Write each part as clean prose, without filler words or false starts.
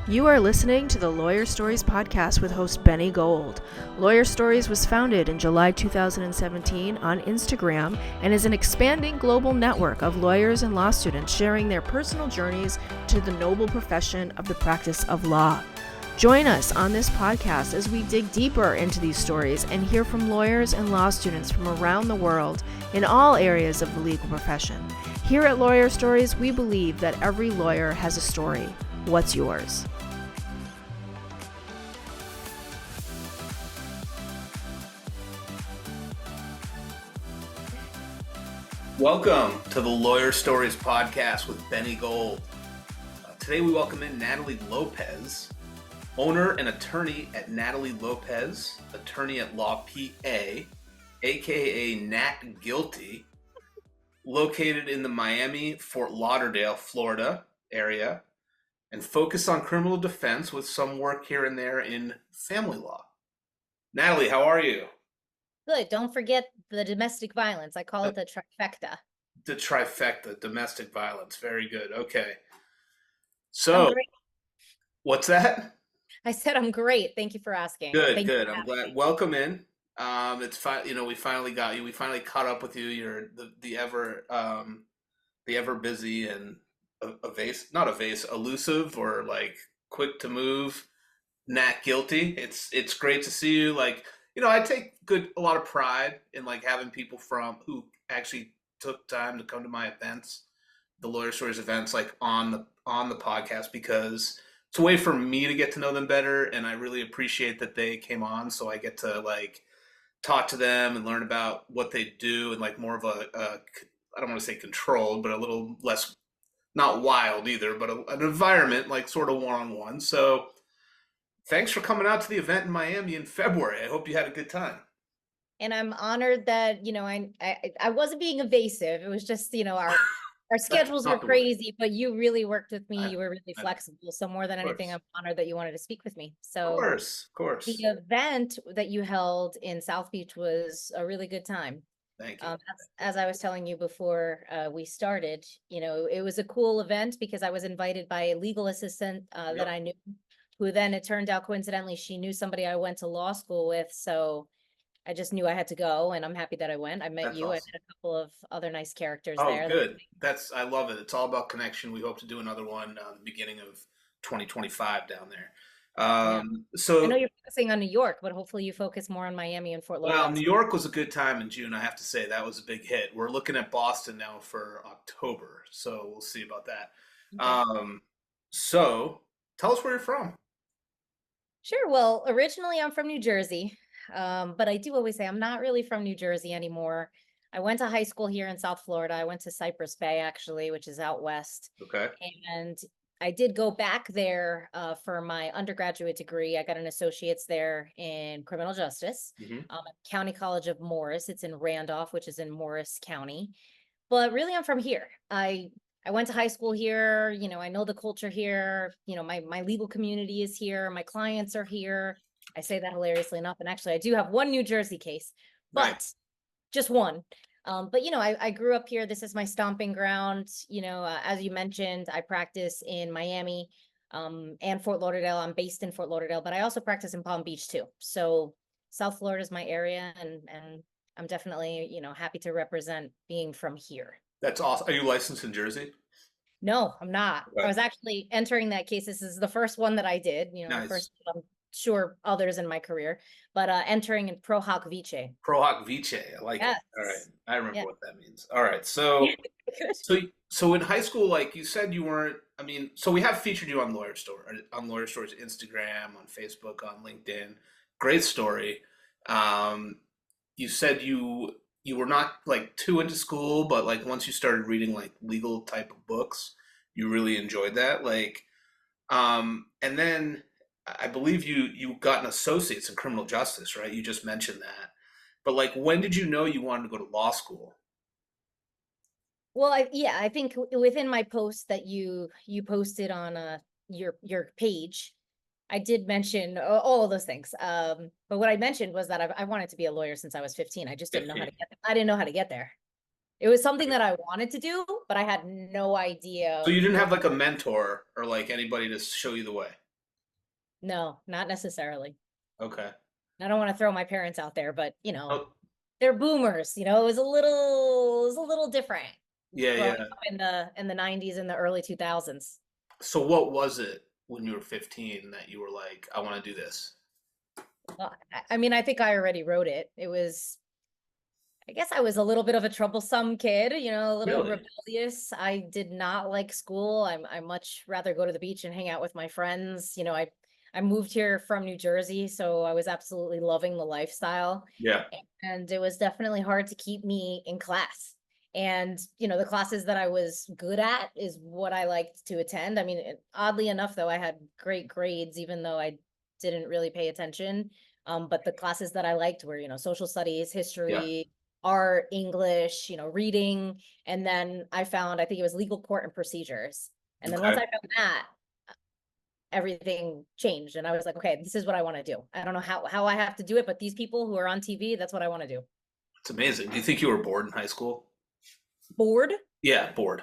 You are listening to the Lawyer Stories podcast with host Benny Gold. Lawyer Stories was founded in July 2017 on Instagram and is an expanding global network of lawyers and law students sharing their personal journeys to the noble profession of the practice of law. Join us on this podcast as we dig deeper into these stories and hear from lawyers and law students from around the world in all areas of the legal profession. Here at Lawyer Stories, we believe that every lawyer has a story. What's yours? Welcome to the Lawyer Stories podcast with Benny Gold. Today we welcome in Natalie Lopez, owner and attorney at Natalie Lopez, attorney at Law PA, aka Nat Guilty, located in the Miami, Fort Lauderdale, Florida area, and focus on criminal defense with some work here and there in family law. Natalie, how are you? Good. Don't forget the domestic violence. I call it the trifecta. The trifecta, domestic violence. Very good. Okay. So, what's that? I said I'm great. Thank you for asking. Good, good. I'm glad. Welcome in. It's fine. You know, we finally got you. We finally caught up with you. You're the ever busy and elusive or like quick to move. Nat Guilty. It's great to see you. Like, you know, I take a lot of pride in like having people who actually took time to come to my events, the Lawyer Stories events, like on the podcast, because it's a way for me to get to know them better, and I really appreciate that they came on, so I get to like talk to them and learn about what they do, and like more of a I don't want to say controlled, but a little less, not wild either, but an environment like sort of one-on-one. So thanks for coming out to the event in Miami in February. I hope you had a good time. And I'm honored that, you know, I wasn't being evasive. It was just, you know, our schedules were crazy, but you really worked with me. You were really flexible. So more than anything, I'm honored that you wanted to speak with me. So of course. The event that you held in South Beach was a really good time. Thank you. As I was telling you before we started, you know, it was a cool event because I was invited by a legal assistant that I knew, who then it turned out coincidentally, she knew somebody I went to law school with. So I just knew I had to go, and I'm happy that I went. I met That's you. awesome. I met a couple of other nice characters there. Oh, good. I love it. It's all about connection. We hope to do another one the beginning of 2025 down there. So I know you're focusing on New York, but hopefully you focus more on Miami and Fort Lauderdale. Well, New York was a good time in June. I have to say that was a big hit. We're looking at Boston now for October, so we'll see about that. Okay. So tell us where you're from. Sure. Well, originally I'm from New Jersey, but I do always say I'm not really from New Jersey anymore. I went to high school here in South Florida. I went to Cypress Bay, actually, which is out west. Okay. And I did go back there for my undergraduate degree. I got an associate's there in criminal justice at County College of Morris. It's in Randolph, which is in Morris County. But really, I'm from here. I went to high school here. You know, I know the culture here. You know, my legal community is here. My clients are here. I say that hilariously enough. And actually, I do have one New Jersey case, but just one. But, you know, I grew up here. This is my stomping ground. You know, as you mentioned, I practice in Miami and Fort Lauderdale. I'm based in Fort Lauderdale, but I also practice in Palm Beach, too. So South Florida is my area. And I'm definitely, you know, happy to represent being from here. That's awesome. Are you licensed in Jersey? No, I'm not. Right. I was actually entering that case. This is the first one that I did, you know, Nice. first, I'm sure others in my career, but entering in Pro Hoc Vice. Pro Hoc Vice. I like it. All right. I remember what that means. All right. So, so in high school, like you said, you weren't, I mean, so we have featured you on Lawyer Stories Instagram, on Facebook, on LinkedIn. Great story. You said you were not like too into school, but like once you started reading like legal type of books, you really enjoyed that. Like, and then I believe you got an associate's in criminal justice, right? You just mentioned that. But like, when did you know you wanted to go to law school? Well, I think within my post that you posted on your page, I did mention all of those things. But what I mentioned was that I wanted to be a lawyer since I was 15. I just didn't know how to get there. I didn't know how to get there. It was something that I wanted to do, but I had no idea. So you didn't have like a mentor or like anybody to show you the way? No, not necessarily. Okay. I don't want to throw my parents out there, but Oh, they're boomers. It was a little different yeah, growing yeah. up in the 90s and the early 2000s. So what was it when you were 15 that you were like, I want to do this? Well, I mean, I think I already wrote it. I guess I was a little bit of a troublesome kid, a little Really? rebellious. I did not like school. I much rather go to the beach and hang out with my friends. I moved here from New Jersey, so I was absolutely loving the lifestyle. Yeah. And it was definitely hard to keep me in class. And, the classes that I was good at is what I liked to attend. I mean, oddly enough, though, I had great grades, even though I didn't really pay attention. But the classes that I liked were, social studies, Yeah. history, art, English, reading. And then I think it was legal court and procedures. And then once Okay. I found that, everything changed. And I was like, okay, this is what I want to do. I don't know how I have to do it, but these people who are on TV, that's what I want to do. It's amazing. Do you think you were bored in high school? Bored, Yeah, bored.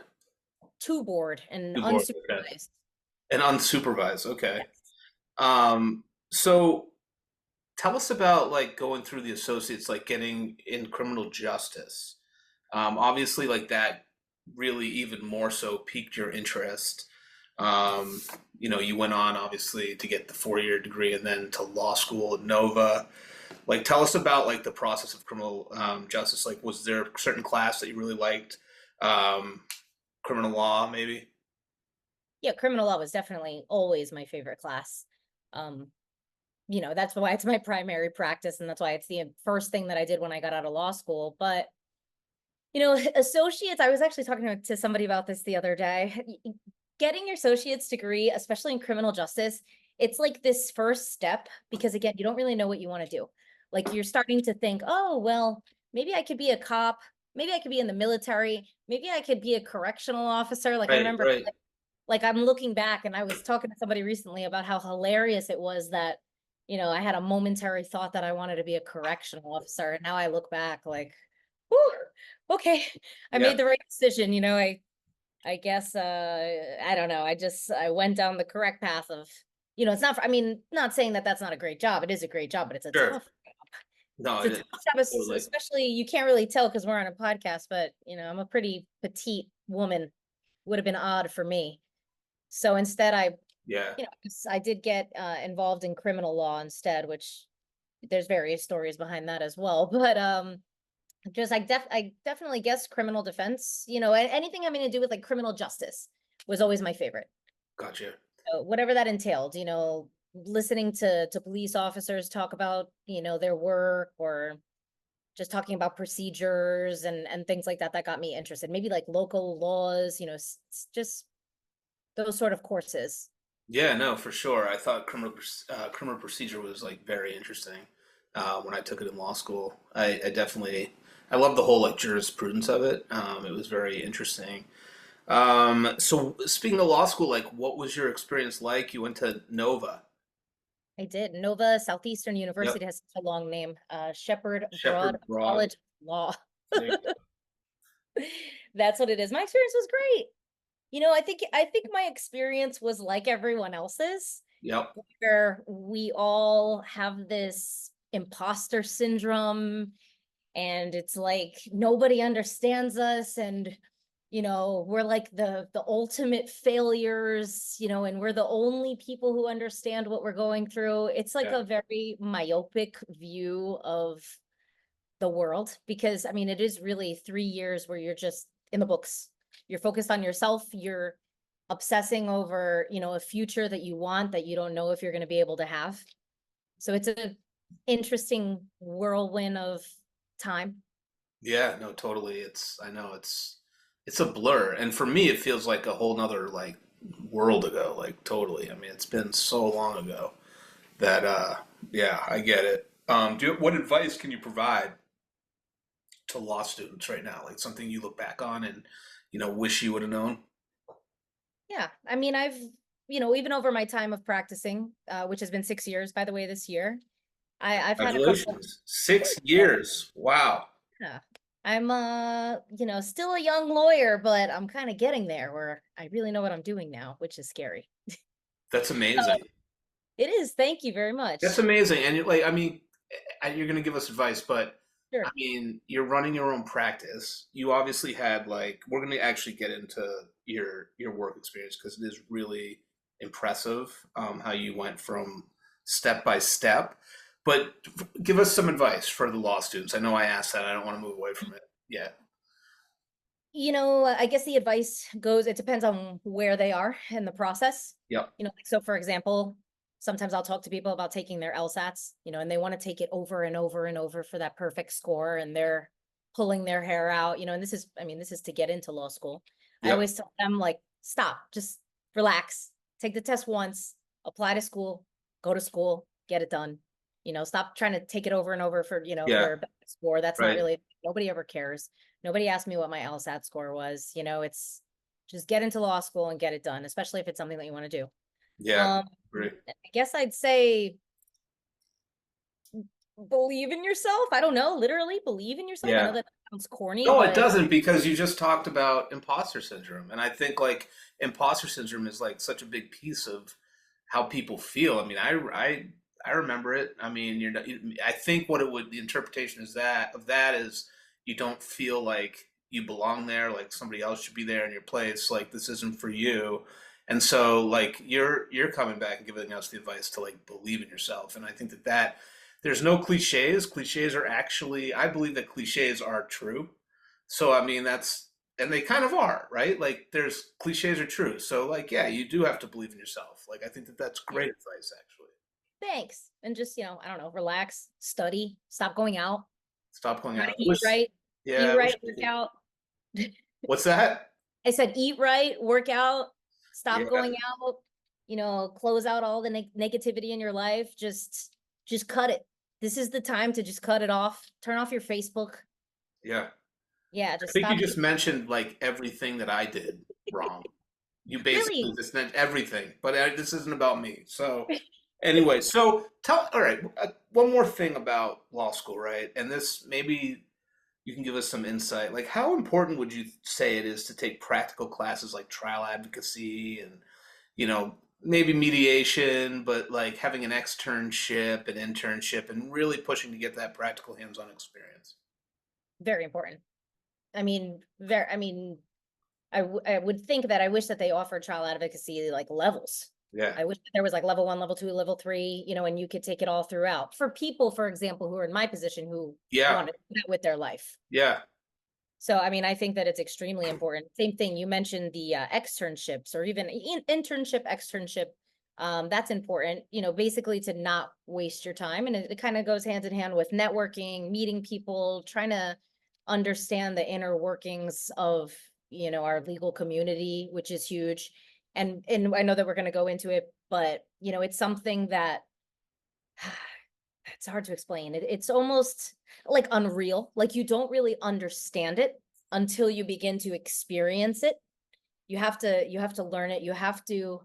too bored, and Too bored. Okay. unsupervised. And unsupervised. Okay. Yes. So tell us about like going through the associates, like getting in criminal justice. Obviously, like that really even more so piqued your interest. You went on obviously to get the 4-year degree and then to law school at Nova. Like, tell us about like the process of criminal justice. Like, was there a certain class that you really liked? Um, Criminal law, maybe? Yeah, criminal law was definitely always my favorite class. Um, that's why it's my primary practice, and that's why it's the first thing that I did when I got out of law school. But associates, I was actually talking to somebody about this the other day. Getting your associate's degree, especially in criminal justice, it's like this first step because, again, you don't really know what you want to do. Like, you're starting to think, oh, well, maybe I could be a cop. Maybe I could be in the military. Maybe I could be a correctional officer. Like, I Right, remember, right. like I'm looking back, and I was talking to somebody recently about how hilarious it was that, I had a momentary thought that I wanted to be a correctional officer. And now I look back like, whew, okay, I Yeah, made the right decision. I guess I don't know. I went down the correct path of, it's not, I mean, not saying that that's not a great job. It is a great job, but it's a sure. tough, No, it's it a tough is job, totally. especially you can't really tell because we're on a podcast, but I'm a pretty petite woman. Would have been odd for me. So instead Yeah, I did get involved in criminal law instead, which there's various stories behind that as well. But just I definitely guess criminal defense, anything having to do with like criminal justice was always my favorite. gotcha. So whatever that entailed, listening to police officers talk about, their work, or just talking about procedures and things like that got me interested. Maybe like local laws, just those sort of courses. Yeah, no, for sure. I thought criminal procedure was like very interesting when I took it in law school. I definitely I love the whole like jurisprudence of it. It was very interesting. So speaking of law school, like what was your experience like? You went to Nova. I did. Nova Southeastern Yep. University has such a long name. Shepherd Broad Shepherd Broad. College of Law. There you go. That's what it is. My experience was great. I think my experience was like everyone else's, Yep. where we all have this imposter syndrome, and it's like nobody understands us, and we're like the ultimate failures, and we're the only people who understand what we're going through. It's like Yeah. a very myopic view of the world, because I mean, it is really 3 years where you're just in the books. You're focused on yourself. You're obsessing over, a future that you want that you don't know if you're going to be able to have. So it's a interesting whirlwind of time. Yeah, no, totally. I know it's a blur. And for me it feels like a whole nother like world ago, like totally. I mean, it's been so long ago that yeah, I get it. What advice can you provide to law students right now? Like something you look back on and wish you would have known? Yeah. I mean, even over my time of practicing, which has been 6 years, by the way, this year, I've had a couple. Congratulations. 6 years. Wow. Yeah. I'm still a young lawyer, but I'm kind of getting there where I really know what I'm doing now, which is scary. That's amazing. It is. Thank you very That's much. amazing. And you're like, I mean, you're going to give us advice, but I Sure. mean, you're running your own practice. You obviously had like, we're going to actually get into your work experience because it is really impressive how you went from step by step. But give us some advice for the law students. I know I asked that. I don't want to move away from it yet. I guess the advice goes, it depends on where they are in the process. Yep. Like, so for example, sometimes I'll talk to people about taking their LSATs, and they want to take it over and over and over for that perfect score, and they're pulling their hair out, and this is to get into law school. I Yep. always tell them, like, stop, just relax, take the test once, apply to school, go to school, get it done. Stop trying to take it over and over for, Yeah. for a better score. That's not Right. really, nobody ever cares. Nobody asked me what my LSAT score was. It's just get into law school and get it done, especially if it's something that you want to do. Yeah. Great. I guess I'd say believe in yourself. I don't know, literally believe in yourself. I know Yeah. that sounds corny, No, it but doesn't because you just talked about imposter syndrome. And I think like imposter syndrome is like such a big piece of how people feel. I mean, I remember it. I mean, I think the interpretation is that is you don't feel like you belong there, like somebody else should be there in your place, like this isn't for you. And so like you're coming back and giving us the advice to like believe in yourself. And I think that there's no cliches. Cliches are actually, I believe that cliches are true. So, I mean, and they kind of are, right? Like, there's cliches are true. So, like, yeah, you do have to believe in yourself. Like, I think that that's yeah, great advice, actually. thanks. And just, I don't know, relax, study, stop going out, Stop going try out. to eat right, Yeah, I wish work I could. out. What's that? I said eat right, work out, stop Yeah, going out, close out all the negativity in your life. Just cut it. This is the time to just cut it off. Turn off your Facebook. yeah. Yeah, I just think you stop. just mentioned like everything that I did wrong. You basically Really? just meant everything, but this isn't about me. So, anyway, so all right, one more thing about law school, right? And this maybe you can give us some insight. Like, how important would you say it is to take practical classes like trial advocacy and, maybe mediation, but like having an internship, and really pushing to get that practical hands-on experience? Very important. I mean, I would think that I wish that they offered trial advocacy like levels. Yeah. I wish that there was like level 1, level 2, level 3, and you could take it all throughout. For people, for example, who are in my position who Yeah. want to do that with their life. Yeah. So, I mean, I think that it's extremely important. Same thing, you mentioned the externships or even externship. That's important, basically to not waste your time. And it kind of goes hand in hand with networking, meeting people, trying to understand the inner workings of, our legal community, which is huge. And I know that we're going to go into it, but, it's something that it's hard to explain. It's almost like unreal. Like you don't really understand it until you begin to experience it. You have to learn it. You have to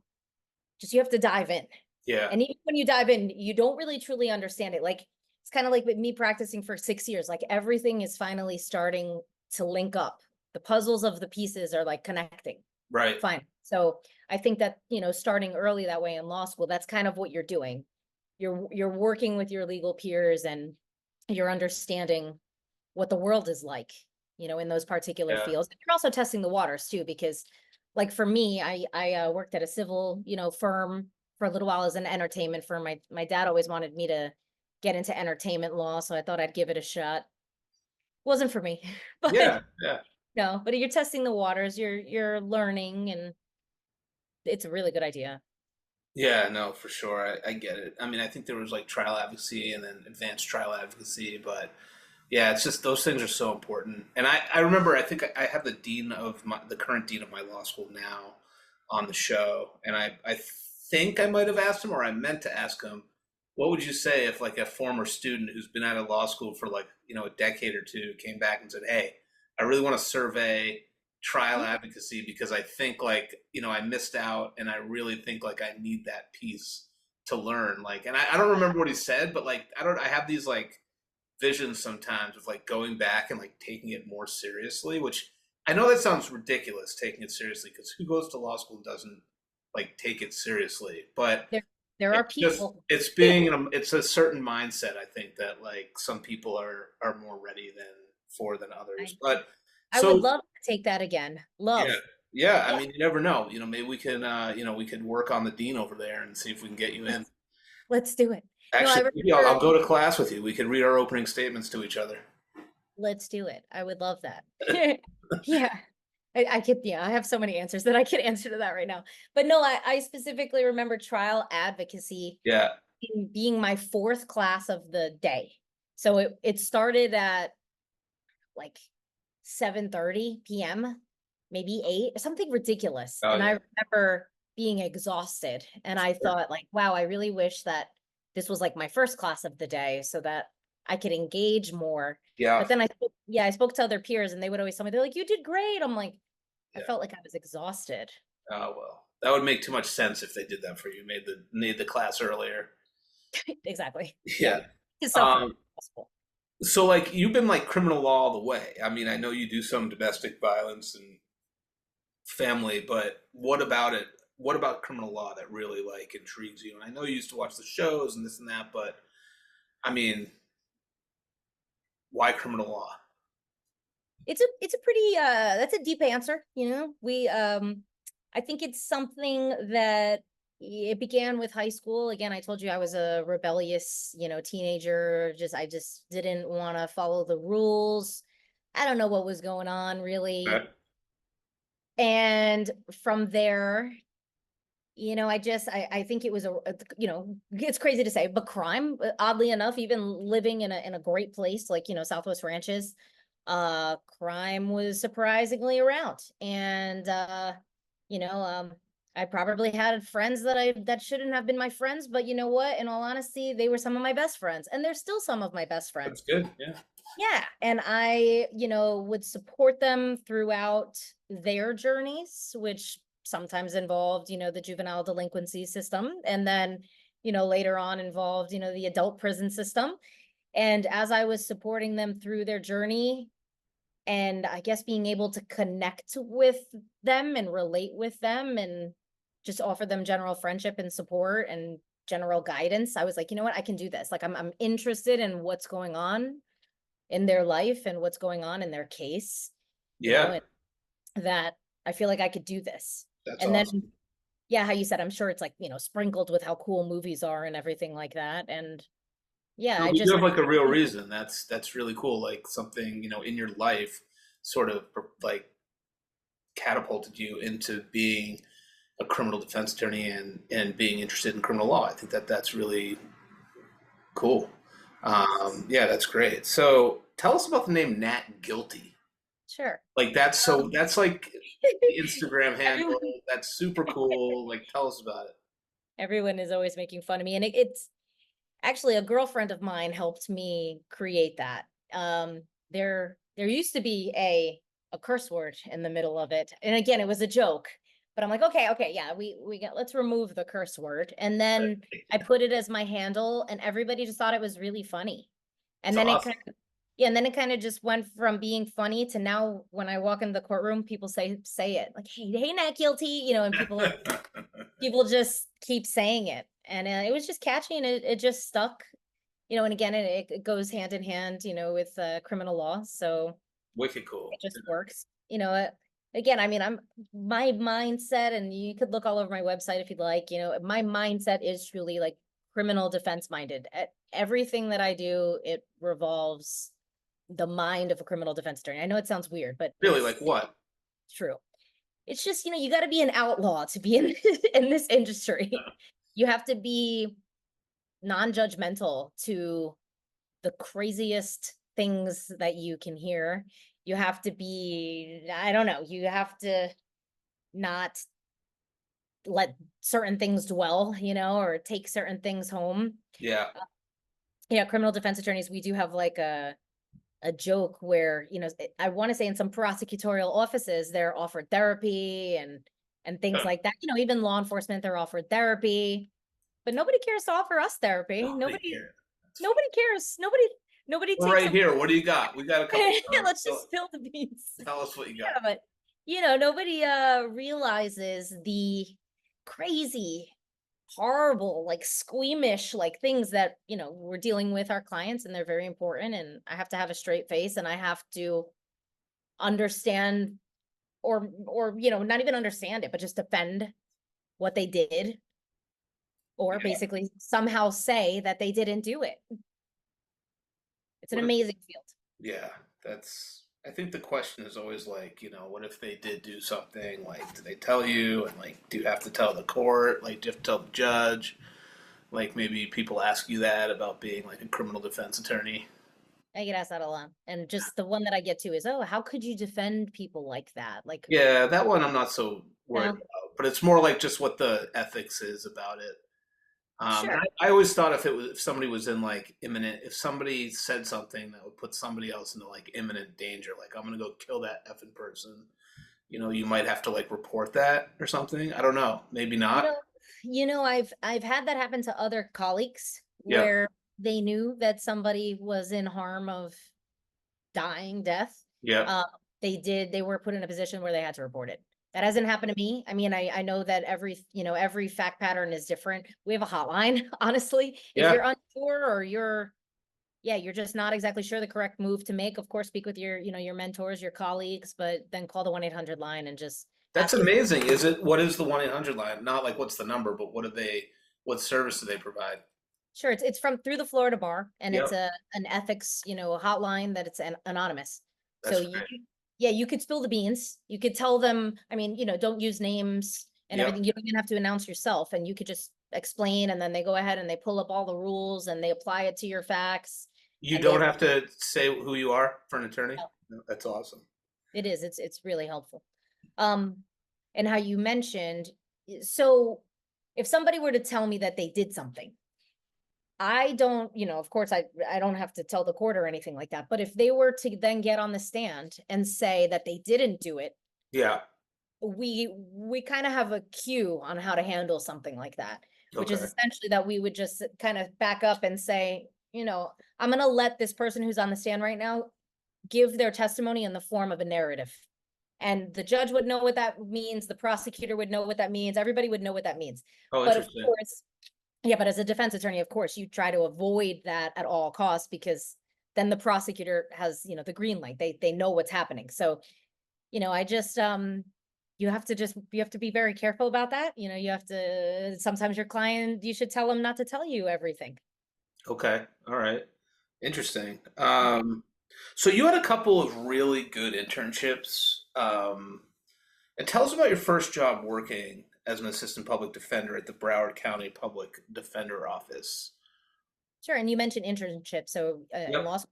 dive in. Yeah. And even when you dive in, you don't really truly understand it. Like it's kind of like with me practicing for 6 years, like everything is finally starting to link up. The puzzles of the pieces are like connecting. Right. Fine. So I think that, starting early that way in law school, that's kind of what you're doing. You're working with your legal peers and you're understanding what the world is like, in those particular Yeah. fields. You're also testing the waters too, because like for me, I worked at a civil, firm for a little while as an entertainment firm. My dad always wanted me to get into entertainment law, so I thought I'd give it a shot. Wasn't for me, but Yeah. Yeah. no, but you're testing the waters, you're learning, and it's a really good idea. Yeah, no, for sure. I get it. I mean, I think there was like trial advocacy and then advanced trial advocacy, but yeah, it's just those things are so important. And I remember, I think I have the current dean of my law school now on the show. And I think I might have asked him, or I meant to ask him, what would you say if like a former student who's been out of law school for like, a decade or two came back and said, hey, I really want to survey trial advocacy because I think like, I missed out and I really think like I need that piece to learn. Like, and I don't remember what he said, but like, I have these like visions sometimes of like going back and like taking it more seriously, which I know that sounds ridiculous taking it seriously because who goes to law school and doesn't like take it seriously? But there are people. It's being it's a certain mindset. I think that like some people are more ready than others. But I would so love to take that again. yeah, Love. yeah. I Yeah, mean, you never know. Maybe we can we could work on the dean over there and see if we can get you in. let's do it. No, I Actually, maybe I'll remember. go to class with you. We could read our opening statements to each other. Let's do it. I would love that. Yeah. I could, yeah, I have so many answers that I could answer to that right now. But no, I specifically remember trial advocacy Yeah. being my fourth class of the day. So it started at like 7:30 p.m., maybe 8, something ridiculous. Oh And I yeah. remember being exhausted. And I thought like, wow, I really wish that this was like my first class of the day so that I could engage more. Yeah. But then I spoke to other peers and they would always tell me, they're like, you did great. I'm like, I Yeah. felt like I was exhausted. Oh well, that would make too much sense if they did that for you. Made the class earlier. Exactly. Yeah. It's Um. possible. So like you've been like criminal law all the way. I mean, I know you do some domestic violence and family, but what about it? What about criminal law that really like intrigues you? And I know you used to watch the shows and this and that, but I mean, why criminal law? It's a pretty that's a deep answer, you know. I think it's something that it began with high school. Again, I told you I was a rebellious, teenager. I just didn't want to follow the rules. I don't know what was going on really. Okay. And from there, I think it was it's crazy to say, but crime, oddly enough, even living in a great place like, Southwest Ranches, crime was surprisingly around. And I probably had friends that shouldn't have been my friends, but you know what? In all honesty, they were some of my best friends, and they're still some of my best That's friends. good. Yeah. Yeah, and I, would support them throughout their journeys, which sometimes involved, the juvenile delinquency system, and then, later on involved, the adult prison system. And as I was supporting them through their journey, and I guess being able to connect with them and relate with them and just offer them general friendship and support and general guidance, I was like, you know what, I can do this. Like I'm interested in what's going on in their life and what's going on in their case, Yeah. and that I feel like I could do this. That's And then, awesome. yeah, how you said, I'm sure it's like, sprinkled with how cool movies are and everything like that. And yeah, No, I you just, have like a real reason. That's really cool. Like something, in your life sort of like catapulted you into being a criminal defense attorney and being interested in criminal law. I think that's really cool. Yeah, that's great. So tell us about the name Nat Guilty. sure. Like that's like the Instagram handle. Everyone, That's super cool. Like tell us about it. everyone is always making fun of me. And it's actually a girlfriend of mine helped me create that. There used to be a curse word in the middle of it. And again, it was a joke. But I'm like, okay, yeah, let's remove the curse word. And then I put it as my handle, and everybody just thought it was really funny. And It's then awesome. it kind of just went from being funny to now when I walk in the courtroom, people say it like, hey, Nat Guilty, and people just keep saying it. And it was just catchy, and it just stuck, and again, it goes hand in hand, with criminal law. So Wicked cool. it just works, again, I mean, my mindset, and you could look all over my website if you'd like, my mindset is truly like criminal defense minded. Everything that I do, it revolves the mind of a criminal defense attorney. I know it sounds weird, but Really, it's like what? true. It's just, you got to be an outlaw to be in in this industry. You have to be non-judgmental to the craziest things that you can hear. You have to be, I don't know, you have to not let certain things dwell, or take certain things home. Yeah. Yeah, criminal defense attorneys, we do have like a joke where, I want to say in some prosecutorial offices, they're offered therapy and things like that. Even law enforcement, they're offered therapy, but nobody cares to offer us therapy. Nobody Nobody cares. cares. Nobody Well, takes right here. What do you got? We got a couple. let's just spill the beans. Tell us what you Yeah, got. but nobody realizes the crazy horrible, like squeamish, like things that, we're dealing with our clients and they're very important. And I have to have a straight face and I have to understand or, not even understand it, but just defend what they did or Yeah. basically somehow say that they didn't do it. It's an What if- amazing field. yeah, I think the question is always like, what if they did do something? Like, do they tell you? And like, do you have to tell the court? Like, do you have to tell the judge? Like, maybe people ask you that about being like a criminal defense attorney. I get asked that a lot. And just the one that I get to is, oh, how could you defend people like that? Like, Yeah, that one I'm not so worried no, about, but it's more like just what the ethics is about it. And sure. I always thought if somebody was in like if somebody said something that would put somebody else into like imminent danger, like I'm gonna go kill that effing person, you might have to like report that or something. I don't know, maybe You not. know, I've had that happen to other colleagues Yeah, where they knew that somebody was in harm of death. yeah, Uh, they were put in a position where they had to report it. That hasn't happened to me. I mean, I know that every fact pattern is different. We have a hotline, honestly. If yeah. you're unsure or you're just not exactly sure the correct move to make, of course, speak with your mentors, your colleagues, but then call the 1-800 line and just That's ask if amazing. What is the 1-800 line? Not like what's the number, but what service do they provide? sure, it's from through the Florida bar, and it's Yep, an ethics, hotline that it's anonymous. So that's you, great. yeah, you could spill the beans. You could tell them, I mean, don't use names and Yep. everything. You don't even have to announce yourself, and you could just explain, and then they go ahead and they pull up all the rules and they apply it to your facts, You and they don't have to say who you are for an attorney. oh, No, that's awesome. it is, it's really helpful. Um, and how you mentioned, so if somebody were to tell me that they did something, I don't, of course, I don't have to tell the court or anything like that. But if they were to then get on the stand and say that they didn't do it, Yeah. we kind of have a cue on how to handle something like that, which is Okay. essentially that we would just kind of back up and say, I'm going to let this person who's on the stand right now give their testimony in the form of a narrative. And the judge would know what that means. The prosecutor would know what that means. Everybody would know what that means. Oh, But of interesting. course, yeah, but as a defense attorney, of course, you try to avoid that at all costs because then the prosecutor has, the green light. They know what's happening. So, I just you have to be very careful about that. You have to sometimes your client, you should tell them not to tell you everything. Okay. All right. Interesting. So you had a couple of really good internships. And tell us about your first job working as an assistant public defender at the Broward County Public Defender Office. Sure. And you mentioned internship. So in Yep. law school.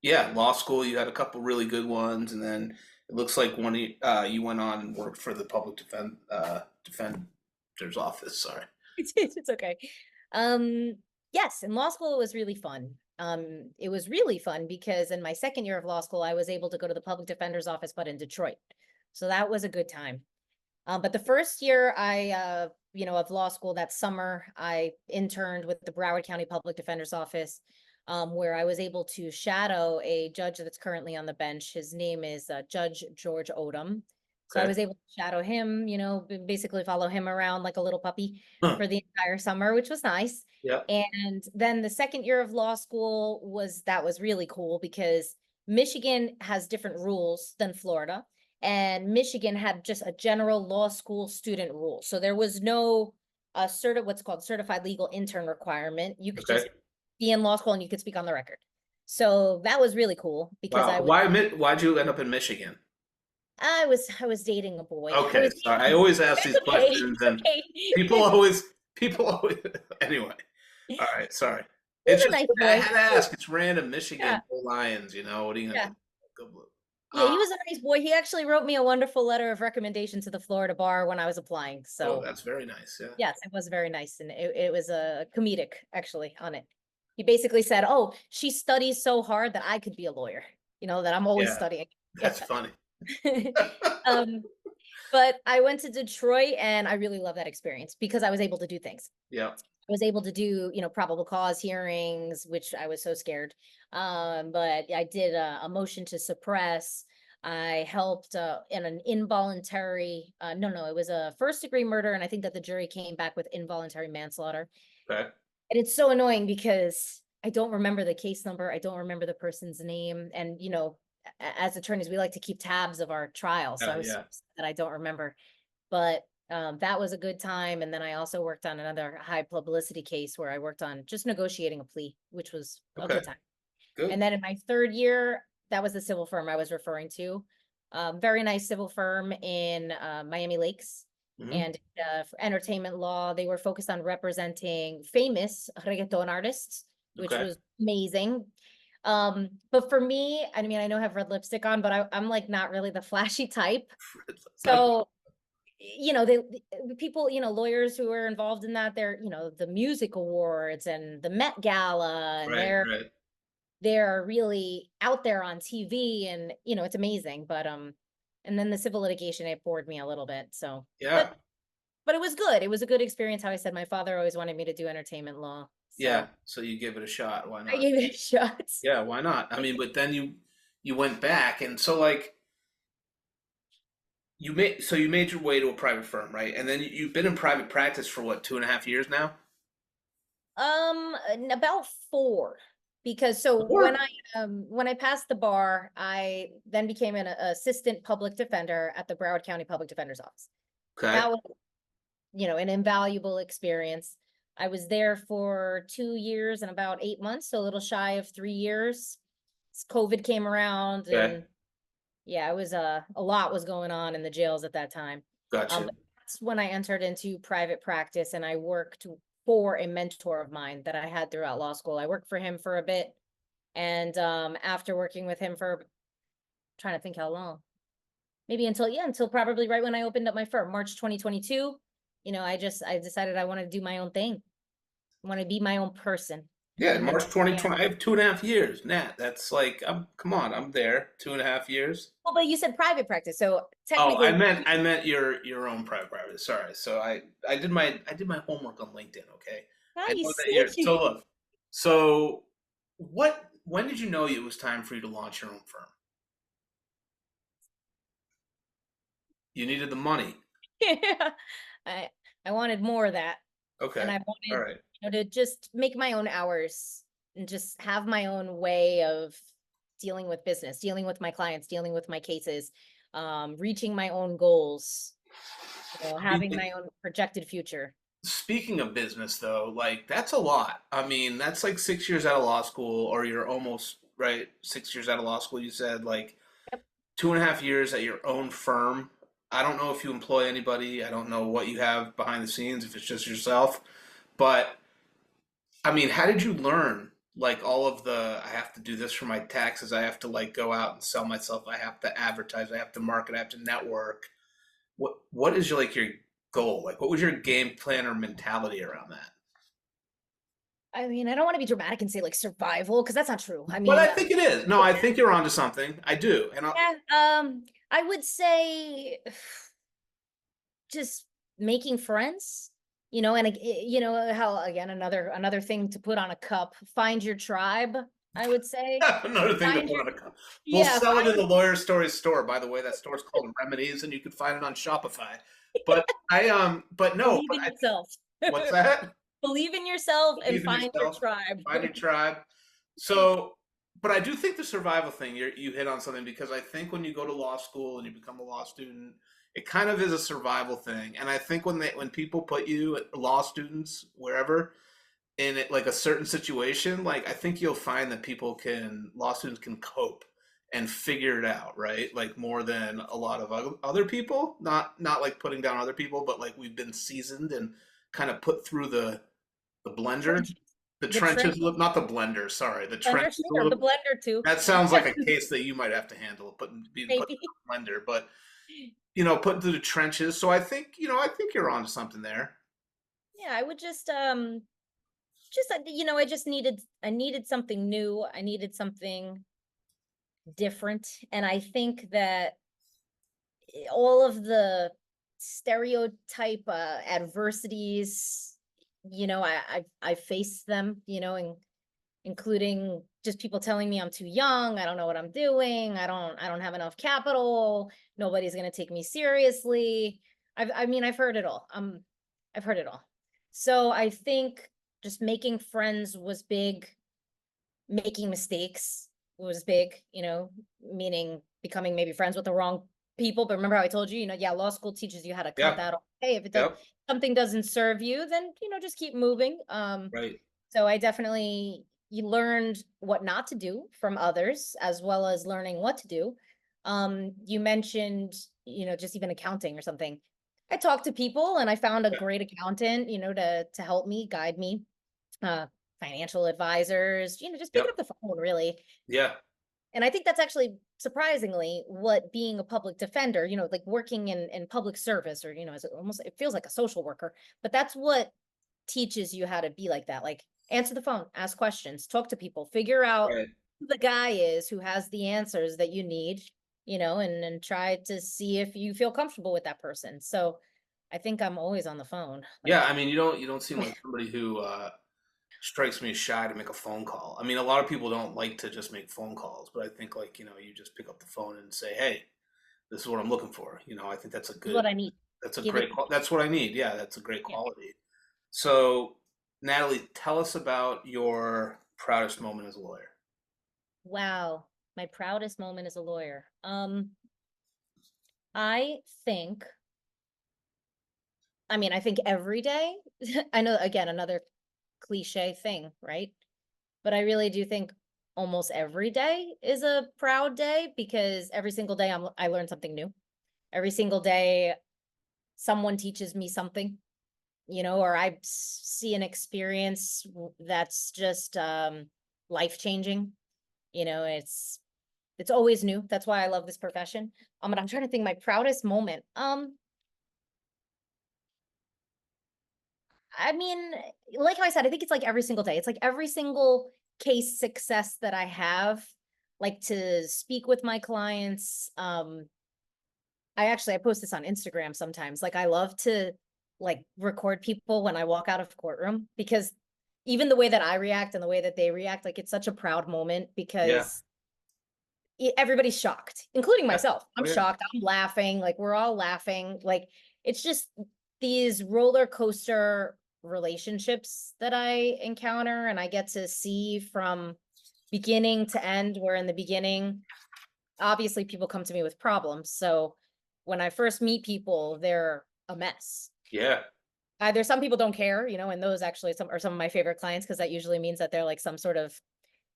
Yeah, law school. You had a couple really good ones, and then it looks like you went on and worked for the defender's office. Sorry. It's okay. Um, yes, in law school it was really fun. It was really fun because in my second year of law school, I was able to go to the public defender's office, but in Detroit. So that was a good time. But the first year of law school that summer, I interned with the Broward County Public Defender's Office, where I was able to shadow a judge that's currently on the bench. His name is Judge George Odom. So I Okay. was able to shadow him, basically follow him around like a little puppy Huh. for the entire summer, which was nice. Yep. And then the second year of law school was really cool because Michigan has different rules than Florida. And Michigan had just a general law school student rule. So there was no what's called certified legal intern requirement. You could Okay. just be in law school and you could speak on the record. So that was really cool because Wow. Why'd you end up in Michigan? I was dating a boy. Okay. Sorry. I always ask these It's okay. questions, It's and okay. people always anyway. All right. Sorry. He's It's a just nice I boy. had to ask. It's random. Yeah. Michigan, go Lions. What are you gonna Yeah. do? Go Blue. Yeah, he was a nice boy. He actually wrote me a wonderful letter of recommendation to the Florida bar when I was applying. Oh, So that's very nice. Yeah. yes, it was very nice. And it was a comedic actually on it. He basically said, oh, she studies so hard that I could be a lawyer, that I'm always Yeah. studying. That's funny. um, but I went to Detroit and I really love that experience because I was able to do things. Yeah. I was able to do, probable cause hearings, which I was so scared. But I did a motion to suppress. I helped in an involuntary, no, it was a first degree murder. And I think that the jury came back with involuntary manslaughter. Okay. And it's so annoying because I don't remember the case number. I don't remember the person's name. And, as attorneys, we like to keep tabs of our trial. So I was so upset that I don't remember. But that was a good time. And then I also worked on another high publicity case where I worked on just negotiating a plea, which was a good time. Good. And then in my third year, that was the civil firm I was referring to. Very nice civil firm in Miami Lakes. And for entertainment law, they were focused on representing famous reggaeton artists, which was amazing. But for me, I mean, I know I have red lipstick on, but I'm like not really the flashy type. So, the people, lawyers who are involved in that, they're, the music awards and the Met Gala, and they're really out there on TV, and it's amazing. But and then the civil litigation, it bored me a little bit. So but it was good. It was a good experience. How I said, my father always wanted me to do entertainment law. So so you give it a shot. Why not? I gave it a shot. Yeah, why not? I mean, but then you went back, and so like you made your way to a private firm, right? And then you've been in private practice for what, 2.5 years now? About 4. Because so 4? when I passed the bar, I then became an assistant public defender at the Broward County Public Defender's Office. Okay. That was, an invaluable experience. I was there for 2 years and about 8 months, so a little shy of 3 years. COVID came around, and it was a lot was going on in the jails at that time. Gotcha. That's when I entered into private practice, and I worked for a mentor of mine that I had throughout law school. I worked for him for a bit, and after working with him for, trying to think how long, maybe until probably right when I opened up my firm, March 2022. I decided I wanted to do my own thing. I want to be my own person. Yeah, And March 2020. I have 2.5 years, Nat. That's like, come on, I'm there. 2.5 years. Well, but you said private practice, so Oh, technically. I meant your own private practice. Sorry. So I did my homework on LinkedIn. Okay. I know that you're so look. So when did you know it was time for you to launch your own firm? You needed the money. Yeah, I wanted more of that. Okay. And I All wanted, right. to just make my own hours and just have my own way of dealing with business, dealing with my clients, dealing with my cases, reaching my own goals, having my own projected future. Speaking of business, though, like that's a lot. I mean, that's like 6 years out of law school, or you're almost right. 6 years out of law school, you said like Yep. 2.5 years at your own firm. I don't know if you employ anybody. I don't know what you have behind the scenes, if it's just yourself. But I mean, how did you learn like all of I have to do this for my taxes, I have to like go out and sell myself, I have to advertise, I have to market, I have to network. What is your goal? Like what was your game plan or mentality around that? I mean, I don't want to be dramatic and say like survival, because that's not true. I But mean, I think it is. No, I think you're onto something. I do. And I would say just making friends, and how, again, another thing to put on a cup, find your tribe, I would say. another thing to put on a cup. We'll sell it in the Lawyer Stories store. By the way, that store's called Remedies, and you can find it on Shopify. But but no, believe in yourself. What's that? Believe in yourself and Believe in find your yourself, tribe. Find your tribe. So, but I do think the survival thing, you hit on something, because I think when you go to law school and you become a law student, it kind of is a survival thing. And I think when people put you, law students, wherever, in it, like a certain situation, like I think you'll find that law students can cope and figure it out, right? Like more than a lot of other people, not like putting down other people, but like we've been seasoned and kind of put through the blender, the trenches, not the blender, sorry, the trenches. The blender too. That sounds like a case that you might have to handle, being put in the blender, but put into the trenches. So I think you're onto something there. Yeah, I would just I needed something new. I needed something different. And I think that all of the stereotype adversities, I faced them, and including just people telling me I'm too young, I don't know what I'm doing, I don't have enough capital, nobody's gonna take me seriously. I mean, I've heard it all. I've heard it all. So I think just making friends was big, making mistakes was big, meaning becoming maybe friends with the wrong people. But remember how I told you, yeah, law school teaches you how to cut Yeah. that off. Hey, if it does Yep. something doesn't serve you, then just keep moving. Right. So I definitely you learned what not to do from others as well as learning what to do. You mentioned, just even accounting or something. I talked to people and I found a Yeah. great accountant, to help me, guide me. Uh, Financial advisors, just picking Yep. up the phone really. Yeah. And I think that's actually surprisingly what being a public defender, like working in public service or, as almost it feels like a social worker, but that's what teaches you how to be like that. Like answer the phone, ask questions, talk to people, figure out Right. who the guy is who has the answers that you need, and try to see if you feel comfortable with that person. So I think I'm always on the phone. Yeah. Like, I mean, you don't seem like somebody who strikes me as shy to make a phone call. I mean, a lot of people don't like to just make phone calls, but I think like, you just pick up the phone and say, "Hey, this is what I'm looking for." I think that's a this is good, what I need. that's a Give it great, to me. that's what I need. Yeah, that's a great Yeah. quality. So, Natalie, tell us about your proudest moment as a lawyer. Wow. My proudest moment as a lawyer. I think, I think every day, I know again, another cliche thing, right? But I really do think almost every day is a proud day because every single day I learn something new. Every single day someone teaches me something, or I see an experience that's just life-changing. It's always new. That's why I love this profession. But I'm trying to think my proudest moment. I mean, like how I said, I think it's like every single day. It's like every single case success that I have, like to speak with my clients. I post this on Instagram sometimes. Like I love to like record people when I walk out of courtroom because even the way that I react and the way that they react, like it's such a proud moment Yeah. because everybody's shocked, including Yeah. myself. Oh I'm yeah. shocked. I'm laughing. Like we're all laughing. Like it's just these roller coaster relationships that I encounter and I get to see from beginning to end, where in the beginning, obviously people come to me with problems. So when I first meet people, they're a mess. Yeah. Either some people don't care, and those actually some are some of my favorite clients because that usually means that they're like some sort of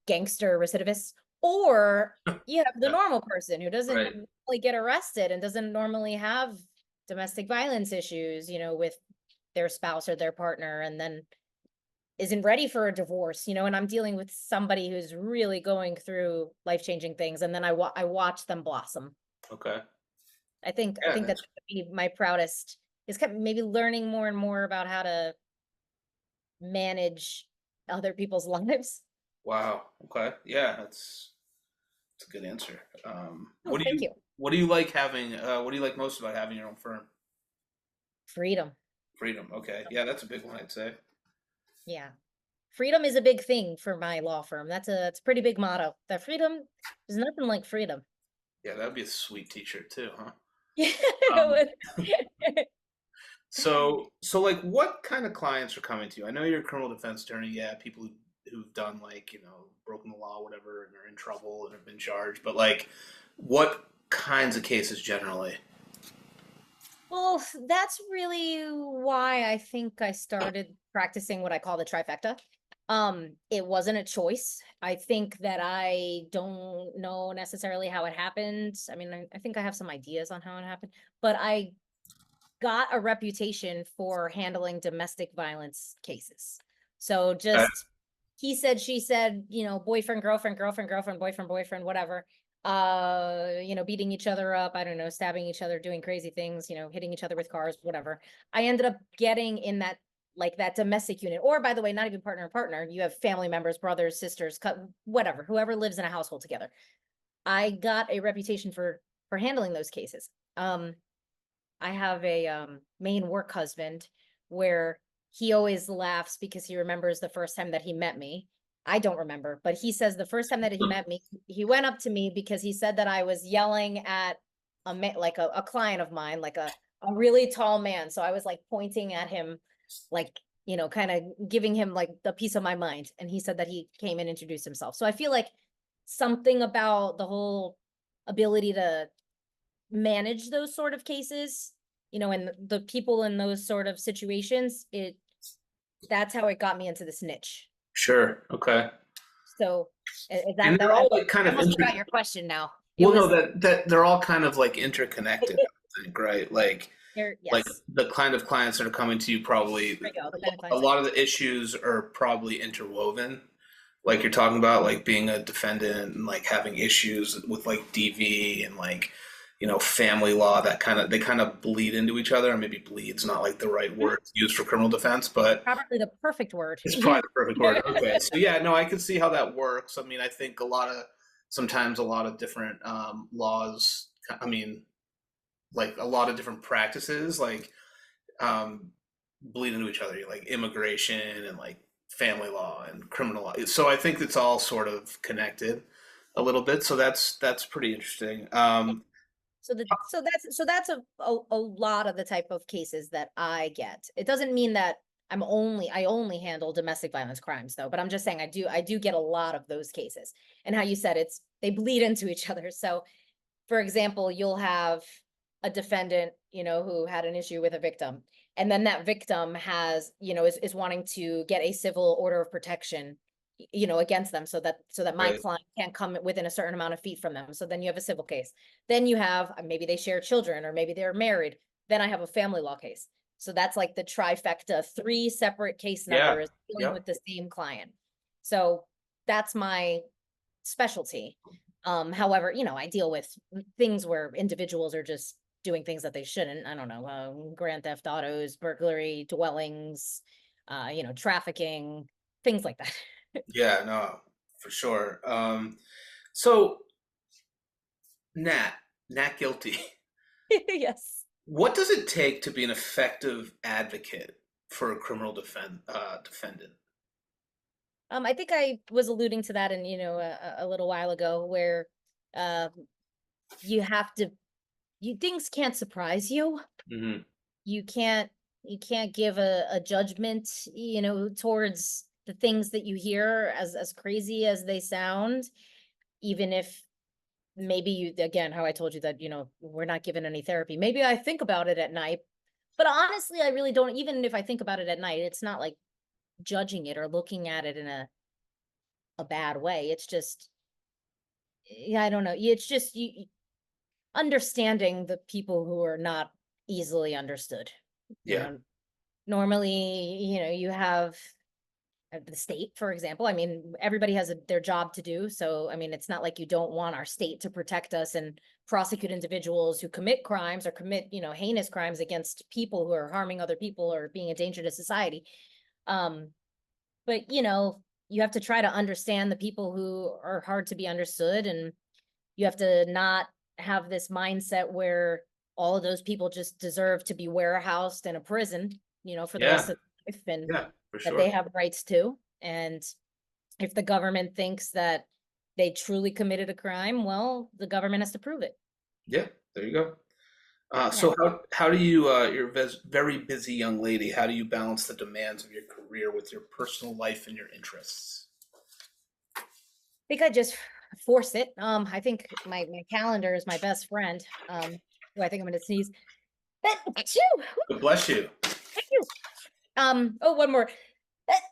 gangster recidivist, or you have the Yeah. normal person who doesn't Right. really get arrested and doesn't normally have domestic violence issues, with their spouse or their partner, and then isn't ready for a divorce, and I'm dealing with somebody who's really going through life-changing things, and then I watch them blossom. Okay. I think Yeah. that's gonna be my proudest is kind of maybe learning more and more about how to manage other people's lives. Wow. Okay. Yeah. That's a good answer. Oh, thank you. What do you like having? What do you like most about having your own firm? Freedom. Freedom. Okay. Yeah, that's a big one, I'd say. Yeah. Freedom is a big thing for my law firm. That's a pretty big motto. That freedom, there's nothing like freedom. Yeah, that'd be a sweet t-shirt too, huh? Yeah, Um, it would. so like, what kind of clients are coming to you? I know you're a criminal defense attorney. Yeah, people who've done like broken the law, whatever, and are in trouble and have been charged. But like, what kinds of cases generally? Well, that's really why I think I started practicing what I call the trifecta. It wasn't a choice. I think that I don't know necessarily how it happened. I think I have some ideas on how it happened, but I got a reputation for handling domestic violence cases. So Okay. just he said, she said, boyfriend, girlfriend, girlfriend, girlfriend, boyfriend, boyfriend, whatever. Beating each other up, I don't know, stabbing each other, doing crazy things, hitting each other with cars, whatever. I ended up getting in that like that domestic unit, or by the way, not even partner and partner. You have family members, brothers, sisters, whatever, whoever lives in a household together. I got a reputation for handling those cases. I have a Maine work husband where he always laughs because he remembers the first time that he met me. I don't remember, but he says the first time that he met me, he went up to me because he said that I was yelling at like a client of mine, like a really tall man. So I was like pointing at him, like, you know, kind of giving him like the piece of my mind. And he said that he came and introduced himself. So I feel like something about the whole ability to manage those sort of cases, you know, and the people in those sort of situations, that's how it got me into this niche. Sure. Okay. So And they're all like kind I of almost forgot your question now. well, no, that they're all kind of like interconnected, I think, right? Like yes. the kind of clients that are coming to you probably There we go. The kind of a clients lot of the issues are probably interwoven. Like you're talking about like being a defendant and like having issues with like DV and like, you know, family law, that they kind of bleed into each other. Or maybe bleed's not like the right word to use for criminal defense, but probably the perfect word. it's probably the perfect word. Okay. So yeah, no, I can see how that works. I mean, I think sometimes a lot of different laws, I mean, like a lot of different practices, like bleed into each other, like immigration and like family law and criminal law. So I think it's all sort of connected a little bit. So that's pretty interesting. So that's a lot of the type of cases that I get. It doesn't mean that I only handle domestic violence crimes though, but I'm just saying I do get a lot of those cases. And how you said they bleed into each other. So for example, you'll have a defendant, you know, who had an issue with a victim, and then that victim has, you know, is wanting to get a civil order of protection, you know, against them, so that my Right. client can't come within a certain amount of feet from them. So then you have a civil case. Then you have maybe they share children or maybe they're married. Then I have a family law case. So that's like the trifecta, 3 separate case Yeah. numbers dealing Yep. with the same client. So that's my specialty. However, you know, I deal with things where individuals are just doing things that they shouldn't. I don't know, grand theft autos, burglary, dwellings, you know, trafficking, things like that. Yeah, no, for sure. So Nat Guilty. Yes. What does it take to be an effective advocate for a criminal defendant? I think I was alluding to that in, you know, a little while ago, where um, you have to, things can't surprise you. Hmm. You can't give a judgment, you know, towards the things that you hear, as crazy as they sound, even if maybe you, again, how I told you that, you know, we're not given any therapy. Maybe I think about it at night, but honestly, I really don't. Even if I think about it at night, it's not like judging it or looking at it in a bad way. It's just, yeah, I don't know. It's just understanding the people who are not easily understood. You Yeah. know, normally, you know, you have the state, for example. I mean, everybody has their job to do. So, I mean, it's not like you don't want our state to protect us and prosecute individuals who commit crimes or commit, you know, heinous crimes against people who are harming other people or being a danger to society. But, you know, you have to try to understand the people who are hard to be understood, and you have to not have this mindset where all of those people just deserve to be warehoused in a prison, you know, for the rest Yeah. of their life, and Yeah, for that they sure. have rights too. And if the government thinks that they truly committed a crime, well, the government has to prove it. Yeah, there you go. Yeah. So how do you you're a very busy young lady. How do you balance the demands of your career with your personal life and your interests? I think I just force it. I think my calendar is my best friend. Who I think I'm gonna sneeze. Achoo! God bless you. Thank you. Oh, one more.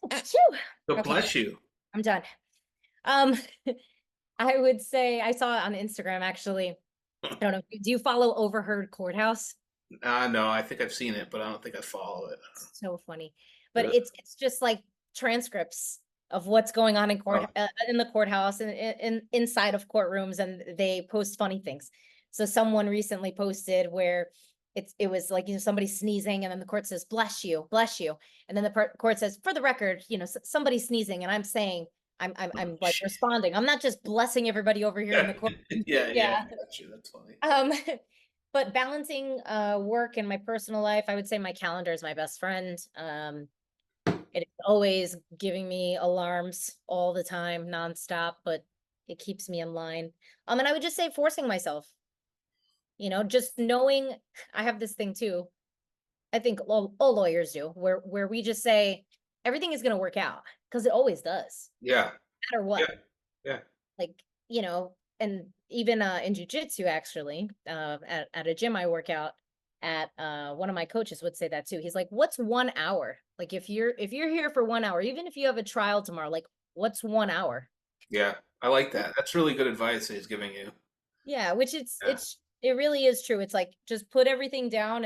Achoo! God Okay, bless you. I'm done. Um, I would say I saw it on Instagram actually. I don't know. Do you follow Overheard Courthouse? No, I think I've seen it, but I don't think I follow it. So funny. But Really? it's just like transcripts of what's going on in Oh, in the courthouse and inside of courtrooms, and they post funny things. So someone recently posted where it was like, you know, somebody sneezing, and then the court says bless you, and then the court says, for the record, you know, somebody sneezing, and I'm saying I'm like shit. responding. I'm not just blessing everybody over here in the court. Yeah, Yeah. that's true. That's funny. But balancing work and my personal life, I would say my calendar is my best friend. It's always giving me alarms all the time, nonstop, but it keeps me in line. And I would just say forcing myself, just knowing I have this thing too. I think all lawyers do, where we just say everything is going to work out because it always does, Yeah. no matter Yeah. what. Yeah. Like, and even in jujitsu, actually, at a gym I work out at, one of my coaches would say that too. He's like, "What's 1 hour? Like, if you're here for 1 hour, even if you have a trial tomorrow, like, what's 1 hour?" Yeah. I like that. That's really good advice that he's giving you. Yeah, which Yeah. it really is true. It's like just put everything down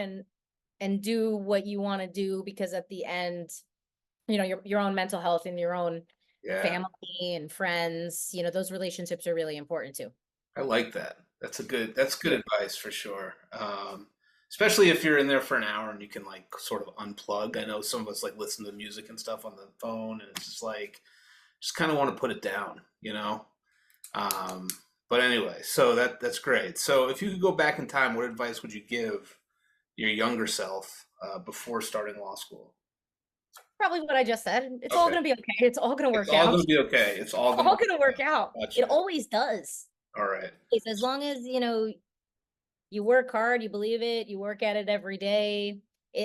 and do what you want to do, because at the end, your own mental health and your own Yeah. family and friends, those relationships are really important too. I like that. That's good advice for sure. Especially if you're in there for an hour and you can like sort of unplug. I know some of us like listen to music and stuff on the phone, and it's just like, just kind of want to put it down, you know? Um, but anyway, so that's great. So if you could go back in time, what advice would you give your younger self before starting law school? Probably what I just said. It's all Okay. gonna be okay. It's all gonna It's work all out. going to be okay. It's all It's going to all be gonna work out. okay. It Gotcha. always does. All right. It's as long as, you work hard, you believe it, you work at it every day.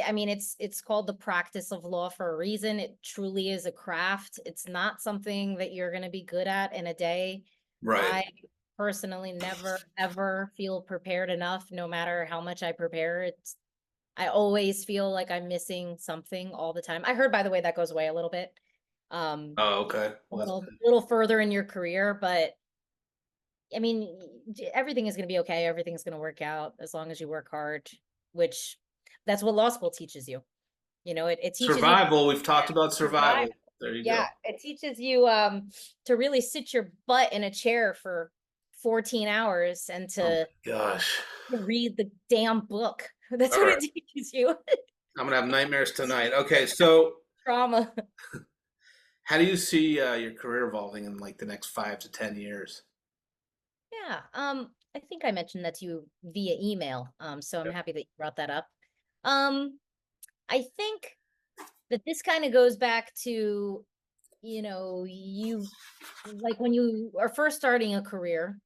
I mean, it's called the practice of law for a reason. It truly is a craft. It's not something that you're gonna be good at in a day. Right. I personally never ever feel prepared enough, no matter how much I prepare. I always feel like I'm missing something all the time. I heard, by the way, that goes away a little bit. Oh, okay. A Well, that's little further in your career, but I mean, everything is going to be okay. Everything's going to work out as long as you work hard, which that's what law school teaches you. It teaches you survival. We've to talked about survive. survival. There you Yeah, go. it teaches you to really sit your butt in a chair for 14 hours and Oh to my gosh. read the damn book. That's All what right. it teaches you. I'm gonna have nightmares tonight. Okay, so Trauma. how do you see your career evolving in like the next 5 to 10 years? Yeah. I think I mentioned that to you via email. So I'm Yep. happy that you brought that up. Um, I think that this kind of goes back to, you like when you are first starting a career,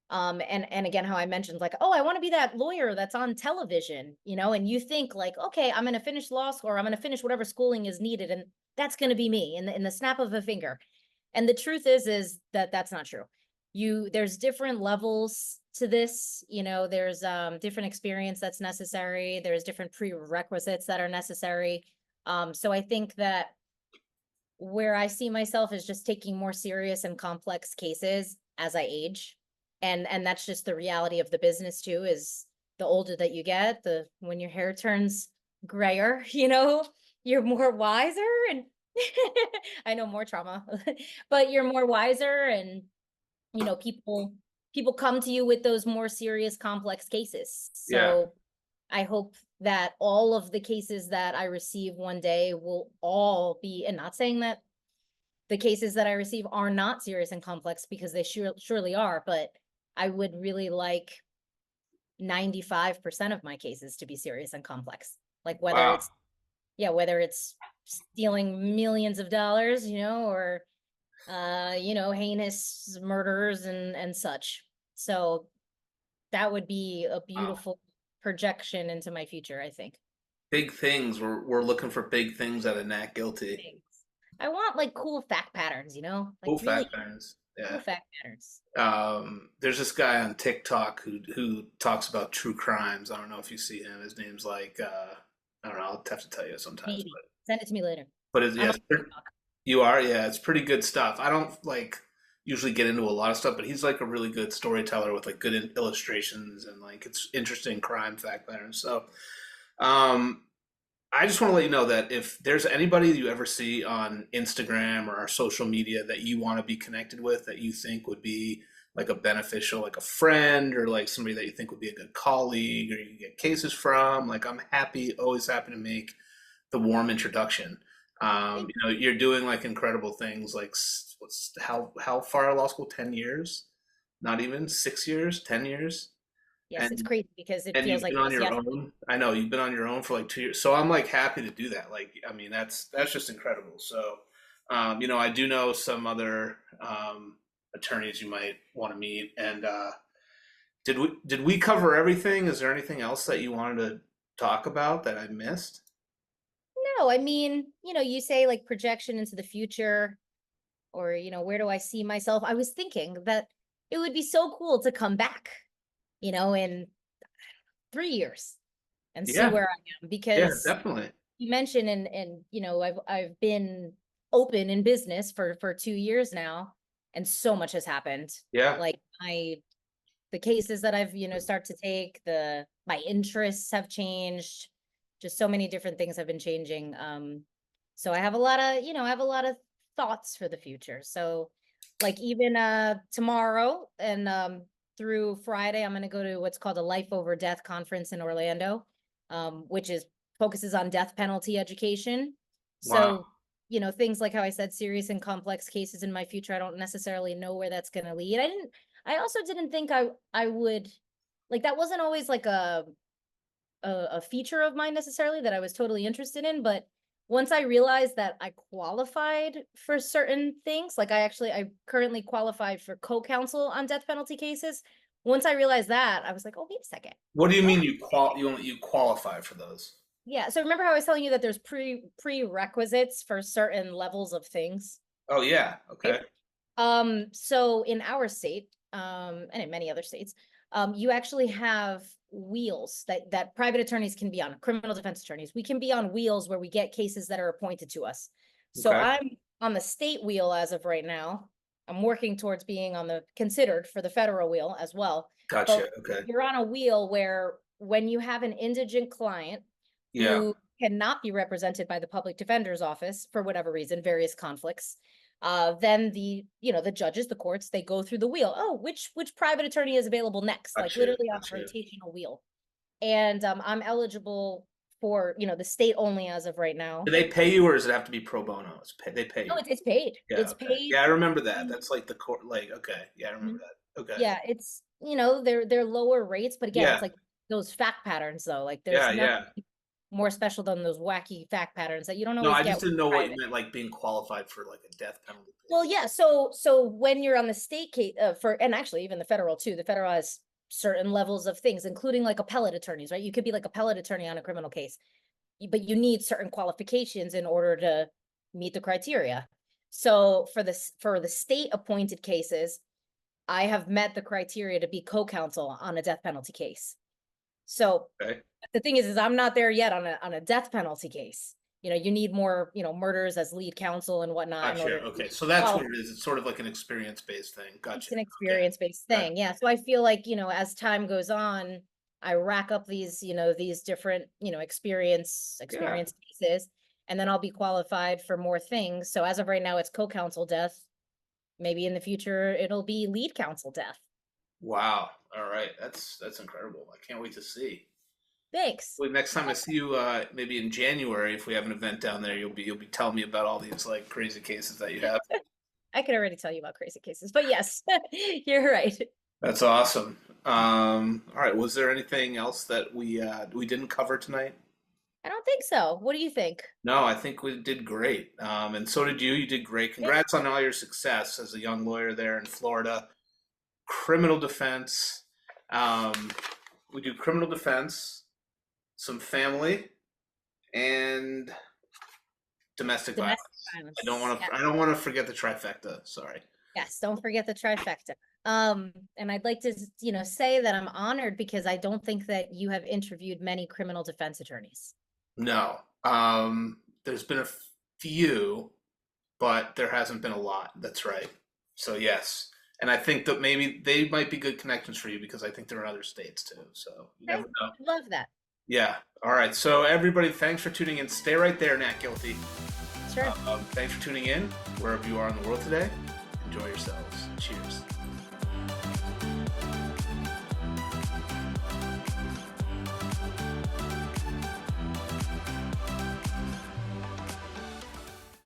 and again, how I mentioned, like, oh, I want to be that lawyer that's on television, and you think like, okay, I'm going to finish law school, or I'm going to finish whatever schooling is needed, and that's going to be me in the snap of a finger. And the truth is that that's not true. There's different levels to this. There's different experience that's necessary. There's different prerequisites that are necessary. So I think that where I see myself is just taking more serious and complex cases as I age. And that's just the reality of the business too, is the older that you get, the when your hair turns grayer, you're more wiser and I know, more trauma, but you're more wiser, and people come to you with those more serious complex cases. Yeah. So I hope that all of the cases that I receive one day will all be, and not saying that the cases that I receive are not serious and complex, because they surely are, but I would really like 95% of my cases to be serious and complex. Like Wow. whether it's stealing millions of dollars, or heinous murders and such. So that would be a Wow. beautiful projection into my future, I think. Big things. We're looking for big things out of Nat Guilty. Thanks. I want like cool fact patterns, like Cool really fact patterns. cool Yeah. fact patterns. There's this guy on TikTok who talks about true crimes. I don't know if you see him. His name's like I don't know. I'll have to tell you sometimes, Maybe send it to me later. but it's, I'm yeah, on TikTok. you are, yeah, it's pretty good stuff. I don't like usually get into a lot of stuff, but he's like a really good storyteller with like good illustrations, and like it's interesting crime fact patterns. So, um, I just want to let you know that if there's anybody you ever see on Instagram or our social media that you want to be connected with, that you think would be like a beneficial, like a friend, or like somebody that you think would be a good colleague, or you can get cases from, like I'm happy, always happy to make the warm introduction. You're doing like incredible things. Like, how far law school? 10 years? Not even 6 years? 10 years? Yes, it's crazy because it And feels you've like been on just your yesterday. own. I know you've been on your own for like 2 years. So I'm like happy to do that. Like, I mean, that's just incredible. So, I do know some other attorneys you might want to meet. And did we cover everything? Is there anything else that you wanted to talk about that I missed? No, I mean, you say like projection into the future, or where do I see myself? I was thinking that it would be so cool to come back, in 3 years and see Yeah, where I am, yeah, because definitely. you mentioned, and I've been open in business for 2 years now, and so much has happened. Yeah, Like the cases that I've start to take, my interests have changed. Just so many different things have been changing. So I have a lot of thoughts for the future. So like even tomorrow and through Friday, I'm going to go to what's called a Life Over Death conference in Orlando, which is focuses on death penalty education. wow. So things like how I said, serious and complex cases in my future, I don't necessarily know where that's going to lead. I also didn't think I would, like, that wasn't always like a feature of mine necessarily that I was totally interested in, but once I realized that I qualified for certain things, like I currently qualified for co-counsel on death penalty cases. Once I realized that, I was like, oh, wait a second. What do you What? mean you qualify for those? Yeah. So remember how I was telling you that there's prerequisites for certain levels of things? Oh yeah, Right? okay. So in our state, and in many other states, you actually have wheels that private attorneys can be on, criminal defense attorneys. We can be on wheels where we get cases that are appointed to us. So Okay. I'm on the state wheel as of right now. I'm working towards being considered for the federal wheel as well. Gotcha. But Okay. you're on a wheel where when you have an indigent client Yeah. who cannot be represented by the public defender's office for whatever reason, various conflicts, then the judges, the courts, they go through the wheel. Oh, which private attorney is available next? Like Gotcha. literally on a Gotcha. rotational wheel. And I'm eligible for the state only as of right now. Do they pay you, or does it have to be pro bono? They pay No, you. it's paid. Yeah. It's Okay. paid. Yeah, I remember that. That's like the court. Like, okay. Yeah, I remember Mhm. that. Okay. Yeah, it's they're lower rates, but again, Yeah. it's like those fact patterns though. Like there's Yeah. nothing Yeah. more special than those wacky fact patterns that you don't No, always I get just with didn't know what you private. meant, like being qualified for like a death penalty Well, case. yeah. So when you're on the state case and actually even the federal too, the federal has certain levels of things, including like appellate attorneys, right? You could be like appellate attorney on a criminal case, but you need certain qualifications in order to meet the criteria. So for the state appointed cases, I have met the criteria to be co-counsel on a death penalty case. So Okay. the thing is I'm not there yet on a death penalty case. You need more, murders as lead counsel and whatnot in Gotcha. order to Okay. be So that's what qualified. it is. It's sort of like an experience based thing. It's Gotcha. an Okay. experience-based Gotcha. thing. Yeah. So I feel like, as time goes on, I rack up these different, experience Yeah. cases, and then I'll be qualified for more things. So as of right now, it's co-counsel death. Maybe in the future, it'll be lead counsel death. Wow. All right. That's incredible. I can't wait to see. Thanks. Well, next time I see you, maybe in January, if we have an event down there, you'll be telling me about all these like crazy cases that you have. I could already tell you about crazy cases, but yes, you're right. That's awesome. All right. Was there anything else that we didn't cover tonight? I don't think so. What do you think? No, I think we did great. And so did you. You did great. Thank Congrats on all your success as a young lawyer there in Florida. Criminal defense. We do criminal defense, some family, and domestic violence. Domestic violence. I don't want to forget the trifecta. Sorry. Yes, don't forget the trifecta. And I'd like to, say that I'm honored because I don't think that you have interviewed many criminal defense attorneys. No. There's been a few, but there hasn't been a lot. That's right. So yes. And I think that maybe they might be good connections for you because I think they're in other states too. So you never know. Love that. Yeah. All right. So everybody, thanks for tuning in. Stay right there, Nat Guilty. Sure. Thanks for tuning in wherever you are in the world today. Enjoy yourselves. Cheers.